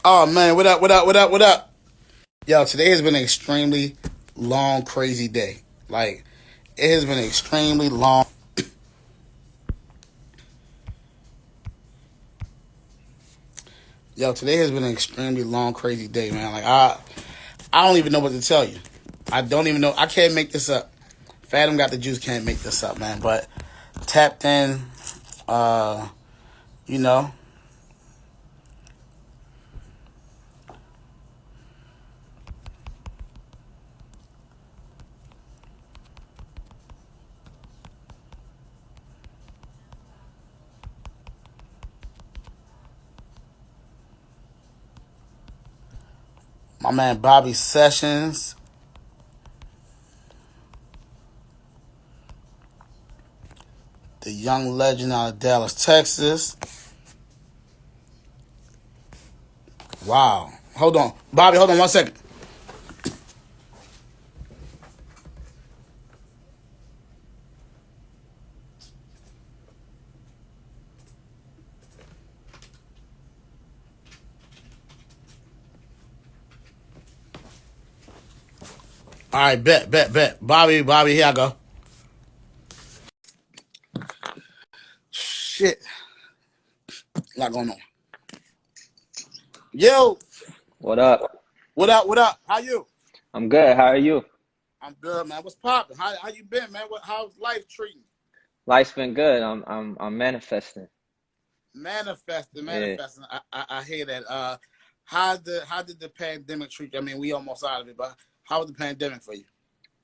Oh man, what up? What up? What up? What up? Yo, today has been an extremely long, crazy day. Like it has been extremely long. Yo, today has been an extremely long, crazy day, man. I don't even know what to tell you. I don't even know. I can't make this up. Fathom got the juice. Can't make this up, man. But tapped in. Uh, you know, my man Bobby Sessions, the young legend out of Dallas, Texas. Wow. Hold on, Bobby. Hold on 1 second. All right, bet. Bobby, here I go. Shit, a lot going on. Yo, What up? what up? What up? How you? I'm good. How are you? I'm good, man. What's poppin'? How you been, man? How's life treating you? Life's been good. I'm manifesting. Manifesting, Yeah. manifesting. I hear that. How did the pandemic treat you? I mean, we almost out of it, but how was the pandemic for you?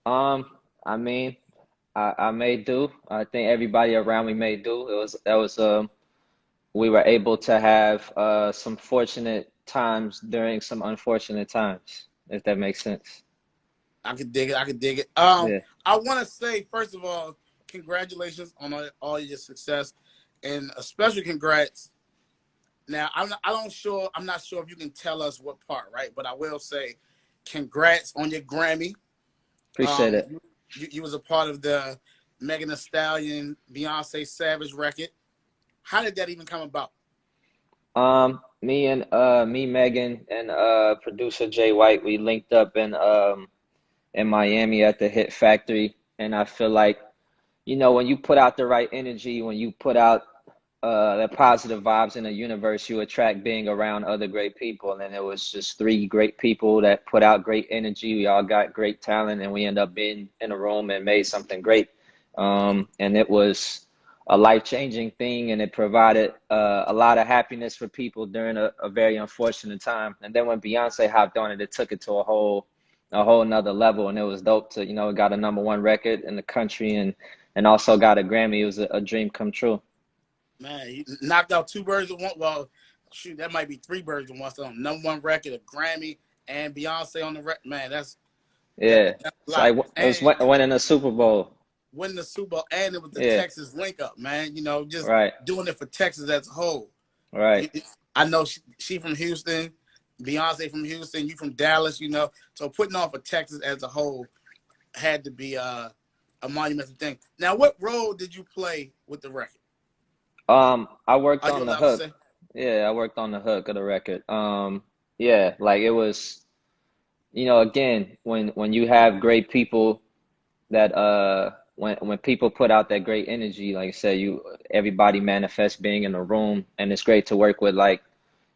Um, I mean, I made do. I think everybody around me made do. That was we were able to have some fortunate times during some unfortunate times, if that makes sense. I could dig it. I could dig it. Yeah. I want to say first of all, congratulations on all your success, and a special congrats. Now, I'm not sure if you can tell us what part, right? But I will say, congrats on your Grammy. Appreciate Um, it. you was a part of the Megan Thee Stallion Beyoncé Savage record. How did that even come about? Me, Megan, and producer JWhite, we linked up in Miami at the Hit Factory, and I feel like when you put out the right energy, when you put out the positive vibes in the universe, you attract being around other great people. And it was just three great people that put out great energy. We all got great talent, and we end up being in a room and made something great. And it was a life-changing thing, and it provided a lot of happiness for people during a very unfortunate time. And then when Beyonce hopped on it, it took it to a whole nother level, and it was dope to it got a #1 record in the country, and also got a Grammy. It was a dream come true. Man, he knocked out two birds with one. Well, shoot, that might be three birds with one stone. #1 record, a Grammy, and Beyonce on the record. Man, Yeah, that's a it's lot. like it was And winning a Super Bowl. winning the Super Bowl, and it was the Yeah, Texas link up, man. Just right, doing it for Texas as a whole. right. I know she from Houston, Beyonce from Houston, you from Dallas. So putting on for Texas as a whole had to be a monumental thing. Now, what role did you play with the record? I worked Are you on the allowed to hook. say? Yeah, I worked on the hook of the record. Yeah, like it was, again, when you have great people that when people put out that great energy, like I said, everybody manifests being in the room, and it's great to work with like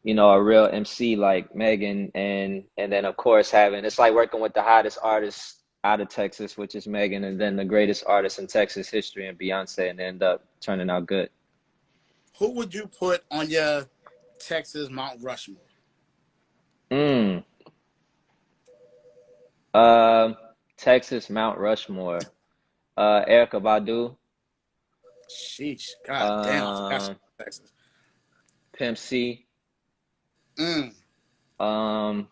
a real MC like Megan, and then of course having it's like working with the hottest artist out of Texas, which is Megan, and then the greatest artist in Texas history and Beyonce, and end up turning out good. Who would you put on your Texas Mt. Rushmore? Mm. Uh, Texas Mount Rushmore. Erica Badu. Sheesh, god damn, I forgot she Um, was from Texas. Pimp C. Mm, Um,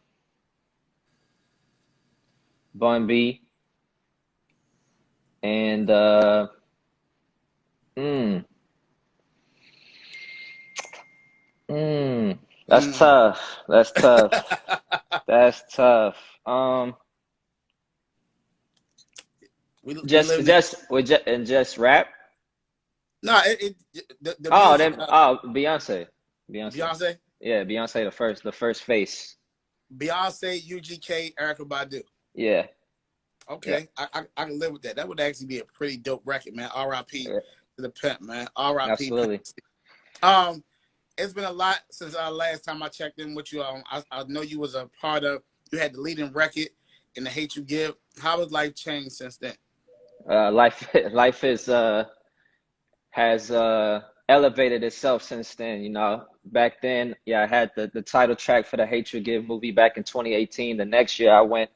Bun B. And mm, that's mm. tough. That's tough. That's tough. we Just living in just we just and just rap. no it the Oh, music then oh Beyonce. Beyonce. Beyonce. Yeah, Beyonce the first face. Beyonce, UGK, Erica Badu. Yeah, yeah, Okay, I can live with that. That would actually be a pretty dope record, man. R.I.P. yeah, to the pimp, man. R.I.P. absolutely. Um, it's been a lot since last time I checked in with you. I know you was a part of. You had the leading record in the Hate You Give. How has life changed since then? Life is has elevated itself since then. You know, back then, yeah, I had the title track for the Hate You Give movie back in 2018. The next year, I went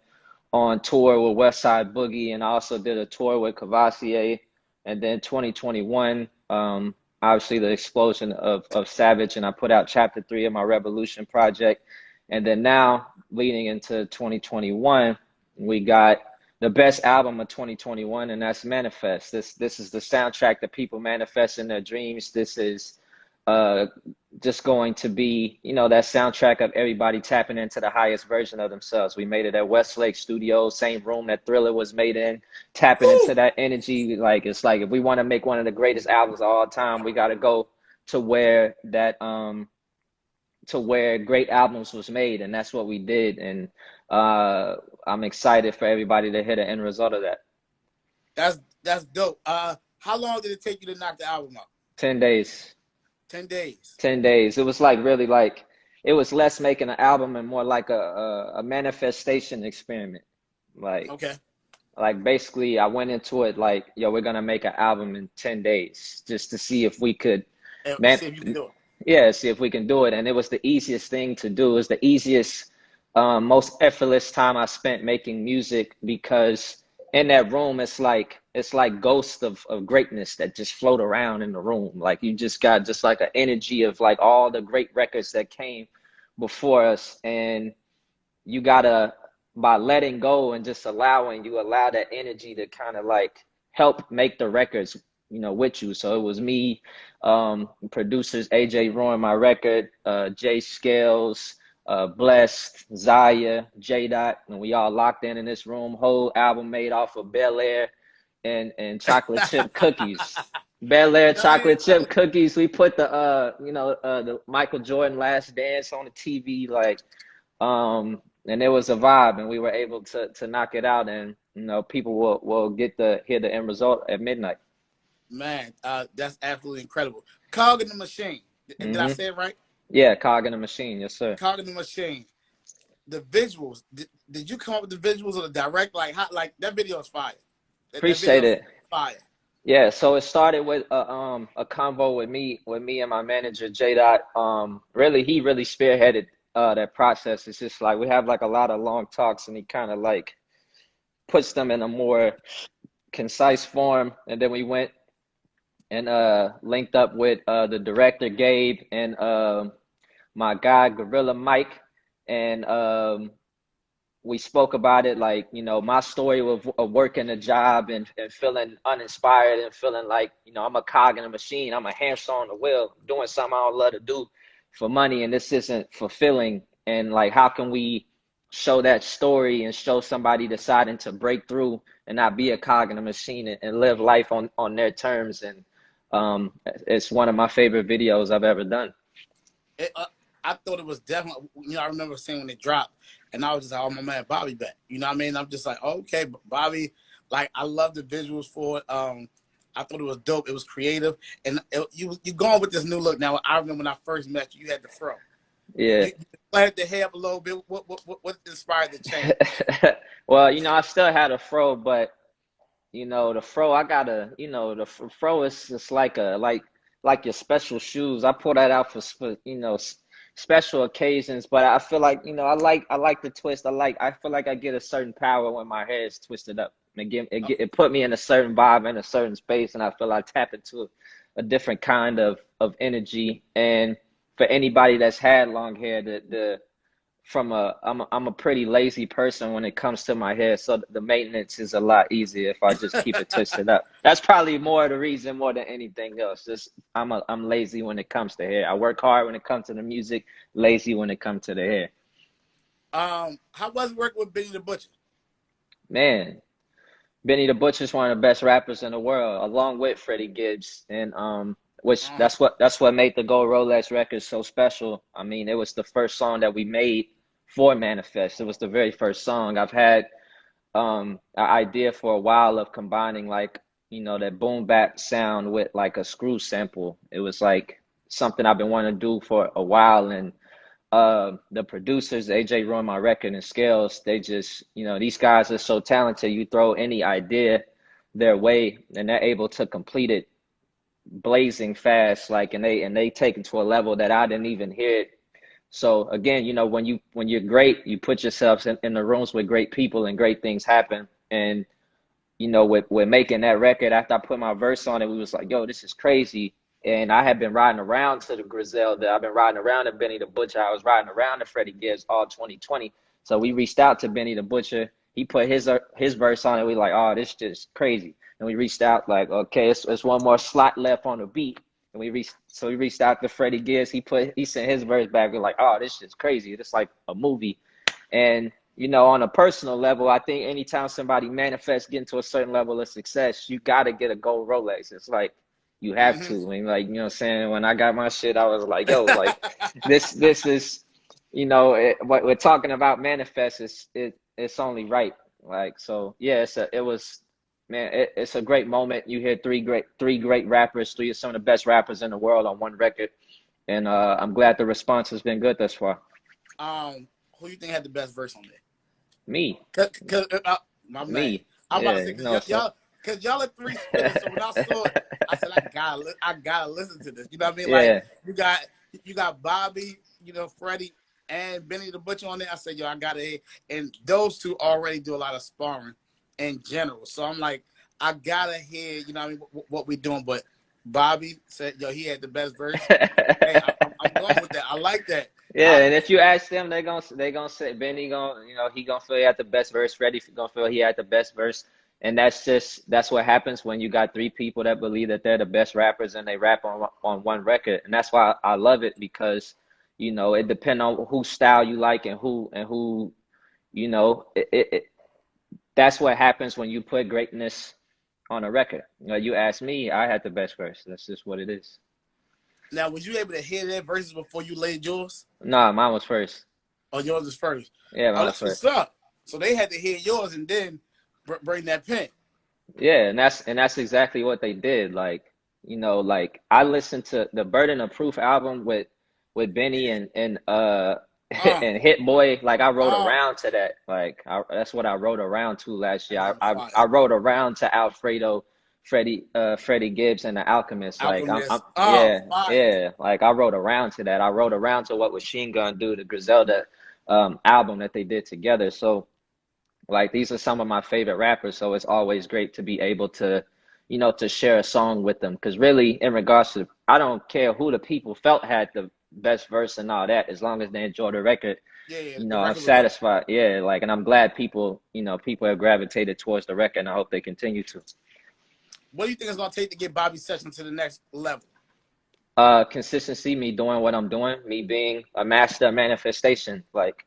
on tour with West Side Boogie, and I also did a tour with Cavassier. And then 2021, obviously the explosion of Savage, and I put out Chapter 3 of my Revolution project. And then now, leading into 2021, we got the best album of 2021, and that's Manifest. This is the soundtrack that people manifest in their dreams. This is uh, just going to be, you know, that soundtrack of everybody tapping into the highest version of themselves. We made it at Westlake Studios, same room that Thriller was made in, tapping into Woo! that energy. Like, it's like if we want to make one of the greatest albums of all time, we got to go to where that to where great albums was made, and that's what we did. And uh, I'm excited for everybody to hear the end result of that. That's dope. How long did it take you to knock the album out? 10 days. 10 days. 10 days. It was like really like it was less making an album and more like a manifestation experiment. Like Okay. like basically I went into it like, yo, we're gonna make an album in 10 days just to see if we could And man see if you can do it. yeah, see if we can do it. And it was the easiest thing to do. It was the easiest, most effortless time I spent making music because in that room, it's like ghosts of greatness that just float around in the room. Like you just got just like an energy of like all the great records that came before us, and you gotta by letting go and just allowing you allow that energy to kind of like help make the records, you know, with you. So it was me, producers AJ Roy my record, Jay Scales, Blessed, Zaya, J Dot, and we all locked in this room. Whole album made off of Bel Air and chocolate chip cookies. Bel Air chocolate chip cookies. We put the the Michael Jordan Last Dance on the TV, like and it was a vibe, and we were able to knock it out, and you know people will get to hear the end result at midnight. Man, that's absolutely incredible. Cog in the Machine. Did I Hmm. say it right? Yeah, cog in the machine, yes sir. Cog in the Machine. The visuals. Did you come up with the visuals or the direct? Like, how, like that video is fire. That video Appreciate is it. fire. Yeah, so it started with a convo with me and my manager J Dot. Really, he really spearheaded that process. It's just like we have like a lot of long talks, and he kind of like puts them in a more concise form. And then we went and linked up with the director Gabe and my guy Gorilla Mike, and we spoke about it, like, you know, my story of working a job and feeling uninspired and feeling like, you know, I'm a cog in a machine, I'm a hamster on the wheel doing something I don't love to do for money, and this isn't fulfilling. And like, how can we show that story and show somebody deciding to break through and not be a cog in a machine and live life on their terms? And it's one of my favorite videos I've ever done. It, I thought it was definitely. You know, I remember seeing when it dropped, and I was just like, "Oh, my man, Bobby back." You know what I mean? I'm just like, "Okay, Bobby." Like, I love the visuals for it. I thought it was dope. It was creative, and you going with this new look. Now, I remember when I first met you, you had the fro. Yeah. You flatted the hair up a little bit. What inspired the change? Well, you know, I still had a fro, but you know, the fro, I gotta, you know, the fro is just like like your special shoes. I pull that out for you know, special occasions. But I feel like, you know, I like the twist. I feel like I get a certain power when my hair is twisted up. It put me in a certain vibe in a certain space, and I feel I tap into a different kind of energy. And for anybody that's had long hair, the from I'm a pretty lazy person when it comes to my hair, so the maintenance is a lot easier if I just keep it twisted up. That's probably more the reason more than anything else. Just I'm lazy when it comes to hair. I work hard when it comes to the music, lazy when it comes to the hair. How was it working with Benny the Butcher? Man, Benny the Butcher is one of the best rappers in the world, along with Freddie Gibbs. And which that's what made the Gold Rolex record so special. I mean, it was the first song that we made for Manifest. It was the very first song. I've had an idea for a while of combining like, that boom bap sound with like a screw sample. It was like something I've been wanting to do for a while, and the producers, AJ ruined my record, and Scales, they just, these guys are so talented. You throw any idea their way and they're able to complete it blazing fast, like, and they take it to a level that I didn't even hear it. So again, when you're great, you put yourself in the rooms with great people and great things happen. And with making that record, after I put my verse on it, we was like, yo, this is crazy. And I had been riding around to the Griselda. I've been riding around to Benny the Butcher. I was riding around to Freddie Gibbs all 2020. So we reached out to Benny the Butcher. He put his verse on it. We like, oh, this just crazy. And we reached out like, okay, it's one more slot left on the beat. And we reached out to Freddie Gibbs. He sent his verse back. We're like, oh, this is crazy. It's like a movie. And on a personal level, I think anytime somebody manifests getting to a certain level of success, you got to get a gold Rolex. It's like, you have to. I mean, like, you know what I'm saying? When I got my shit, I was like, yo, like, this is, what we're talking about manifest it's only right. Like, so yeah, it's a great moment. You hear three great rappers, three of some of the best rappers in the world on one record. And I'm glad the response has been good thus far. Who you think had the best verse on there? Me. My man. Me. I'm about to say, because y'all are three spitters. So when I saw it, I said, I gotta listen to this. You know what I mean? Yeah. Like, you got Bobby, Freddie, and Benny the Butcher on there. I said, yo, I gotta hear. And those two already do a lot of sparring in general. So I'm like, I gotta hear, what we're doing. But Bobby said, yo, he had the best verse. Hey, I'm going with that. I like that. Yeah, and if you ask them, they gonna say Benny he gonna feel he had the best verse. Freddie gonna feel he had the best verse, and that's what happens when you got three people that believe that they're the best rappers and they rap on one record, and that's why I love it, because it depends on whose style you like and who that's what happens when you put greatness on a record. You ask me, I had the best verse. That's just what it is. Now, was you able to hear their verses before you laid yours? Nah, mine was first. Oh, yours was first. Yeah, mine was first. What's up. So they had to hear yours and then bring that pen. Yeah, and that's exactly what they did. Like, like I listened to the Burden of Proof album with Benny and and Hit Boy. Like, I wrote around to that. Like, that's what I wrote around to last year. I wrote around to Alfredo, Freddie Gibbs, and the Alchemist. Like, yeah. Like, I wrote around to that. I wrote around to what Machine Gun do, the Griselda album that they did together. So, like, these are some of my favorite rappers. So it's always great to be able to, to share a song with them. Because really, in regards to, I don't care who the people felt had the best verse and all that, as long as they enjoy the record. I'm satisfied. Yeah, like, and I'm glad people have gravitated towards the record, and I hope they continue to. What do you think it's gonna take to get Bobby Sessions to the next level? Consistency, me doing what I'm doing, me being a master of manifestation. Like,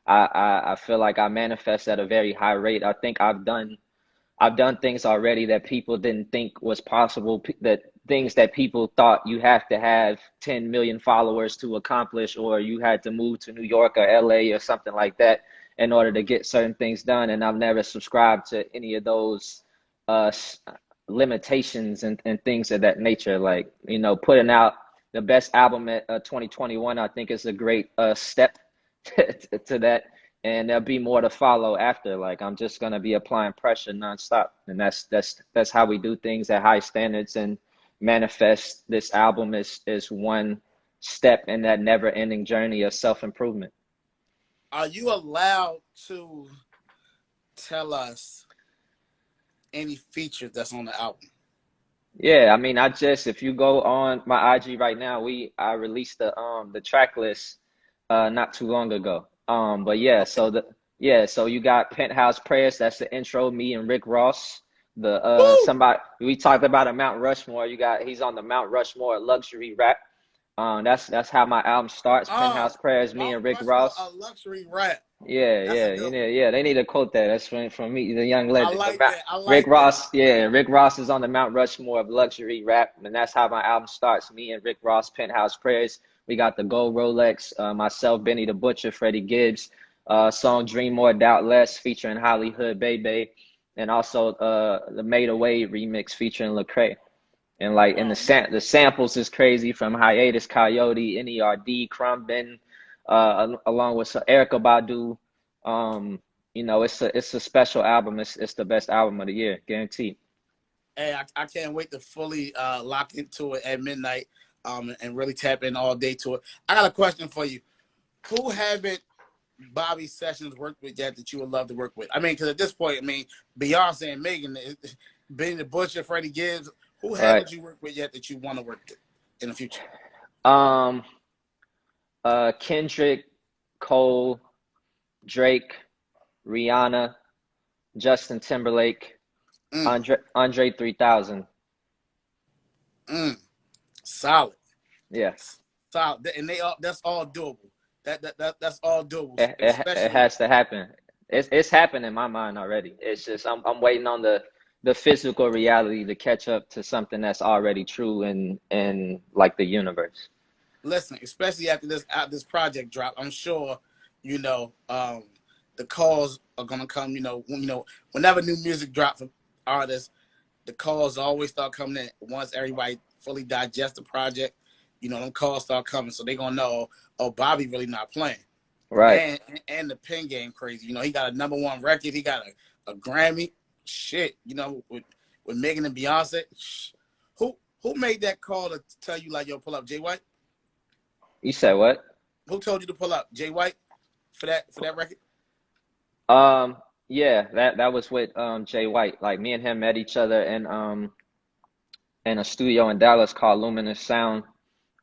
I feel like I manifest at a very high rate. I think I've done things already that people didn't think was possible, that things that people thought you have to have 10 million followers to accomplish, or you had to move to New York or LA or something like that in order to get certain things done. And I've never subscribed to any of those limitations and things of that nature. Like, putting out the best album at 2021, I think is a great step to that, and there'll be more to follow after. Like, I'm just gonna be applying pressure nonstop, and that's how we do things at high standards. And Manifest, this album is one step in that never-ending journey of self-improvement. Are you allowed to tell us any features that's on the album? Yeah, I mean, if you go on my IG right now, I released the track list not too long ago. But yeah, so you got Penthouse Prayers, that's the intro, me and Rick Ross. We talked about a Mt.Rushmore. He's on the Mt.Rushmore luxury rap. That's how my album starts. Oh, Penthouse Prayers, me Mount and Rick Rushmore Ross. of luxury rap. Yeah, That's a yeah, good one. yeah. They need to quote that. That's from me, the young I legend. like that. I Rick like that. Ross, yeah, Rick Ross is on the Mount Rushmore of luxury rap, and that's how my album starts. Me and Rick Ross, Penthouse Prayers. We got the gold Rolex. Myself, Benny the Butcher, Freddie Gibbs. Song Dream More, Doubt Less, featuring Hollywood Baby, and also the Made Away remix featuring Lecrae. And like, and Oh man. the samples is crazy from Hiatus, Coyote, NERD, Crumbin, along with Erica Badu. Um, it's a special album. It's the best album of the year, guaranteed. Hey, I can't wait to fully lock into it at midnight, and really tap in all day to it. I got a question for you. Who haven't Bobby Sessions worked with yet that you would love to work with? I mean, because at this point, I mean, Beyonce and Megan, Benny the Butcher, Freddie Gibbs, who Right. haven't you worked with yet that you want to work with in the future? Um, Kendrick, Cole, Drake, Rihanna, Justin Timberlake, Mm, Andre 3000. mm, solid, Yeah. solid, and that's all doable. That's all doable, It especially. has to happen. It's happened in my mind already. It's just I'm waiting on the physical reality to catch up to something that's already true in like the universe. Listen, especially after this project drop, I'm sure, the calls are gonna come. Whenever new music drops from artists, the calls always start coming in once everybody fully digests the project. Them calls start coming, so they gonna know, oh, Bobby really not playing, Right. and the pen game crazy. He got a #1 record. He got a Grammy. Shit, with Megan and Beyonce. Who made that call to tell you like, yo, pull up JWhite? You said what? Who told you to pull up JWhite for that record? Um, yeah, that was with JWhite. Like me and him met each other in a studio in Dallas called Luminous Sound.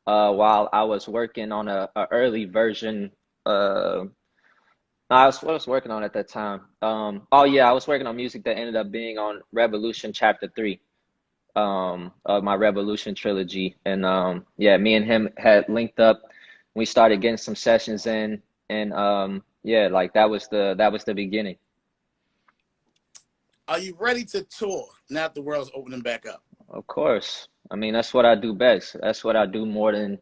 While I was working on a early version. What I was working on at that time. Oh yeah, I was working on music that ended up being on Revolution Chapter 3, of my Revolution trilogy. And yeah, me and him had linked up. We started getting some sessions in, and yeah, like that was the beginning. Are you ready to tour now that the world's opening back up? Of course. I mean, that's what I do best. That's what I do more than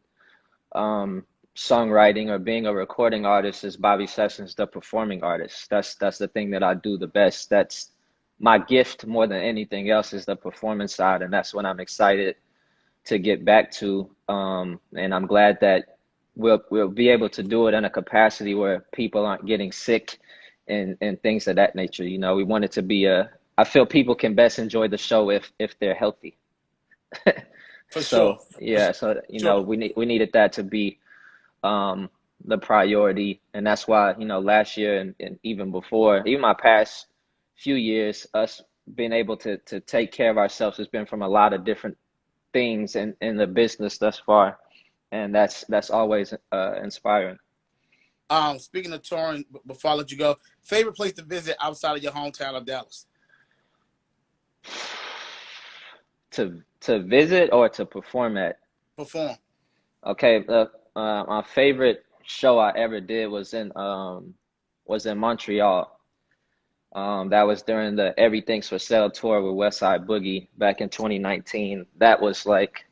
um, songwriting or being a recording artist. Is Bobby Sessions, the performing artist. That's the thing that I do the best. That's my gift more than anything else, is the performance side, and that's what I'm excited to get back to. And I'm glad that we'll be able to do it in a capacity where people aren't getting sick and things of that nature. We want it to be a. I feel people can best enjoy the show if they're healthy. For sure. So yeah, so Sure. we needed that to be um the priority, and that's why last year and even before, even my past few years, us being able to take care of ourselves has been from a lot of different things in the business thus far, and that's always inspiring. Speaking of touring, before I let you go, favorite place to visit outside of your hometown of Dallas? To visit or to perform at? Perform. Okay, my favorite show I ever did was in Montreal. That was during the Everything's for Sale tour with Westside Boogie back in 2019. That was like,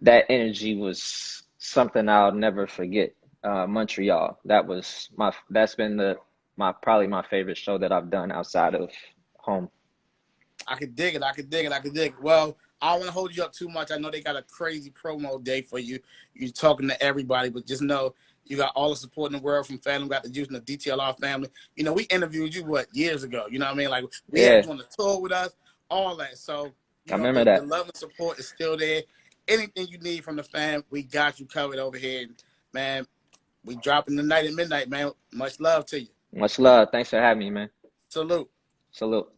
that energy was something I'll never forget. Montreal. That's been my probably my favorite show that I've done outside of home. I could dig it. I could dig it. I could dig it. Well, I don't want to hold you up too much. I know they got a crazy promo day for you. You're talking to everybody, but just know you got all the support in the world from Fathom Got the Juice and the DTLR family. We interviewed you, years ago? You know what I mean? Like, we had Yeah, you on the tour with us, all that. So, I remember the that. love and support is still there. Anything you need from the fam, we got you covered over here. And, man, we dropping the night at midnight, man. Much love to you. Much love. Thanks for having me, man. Salute. Salute.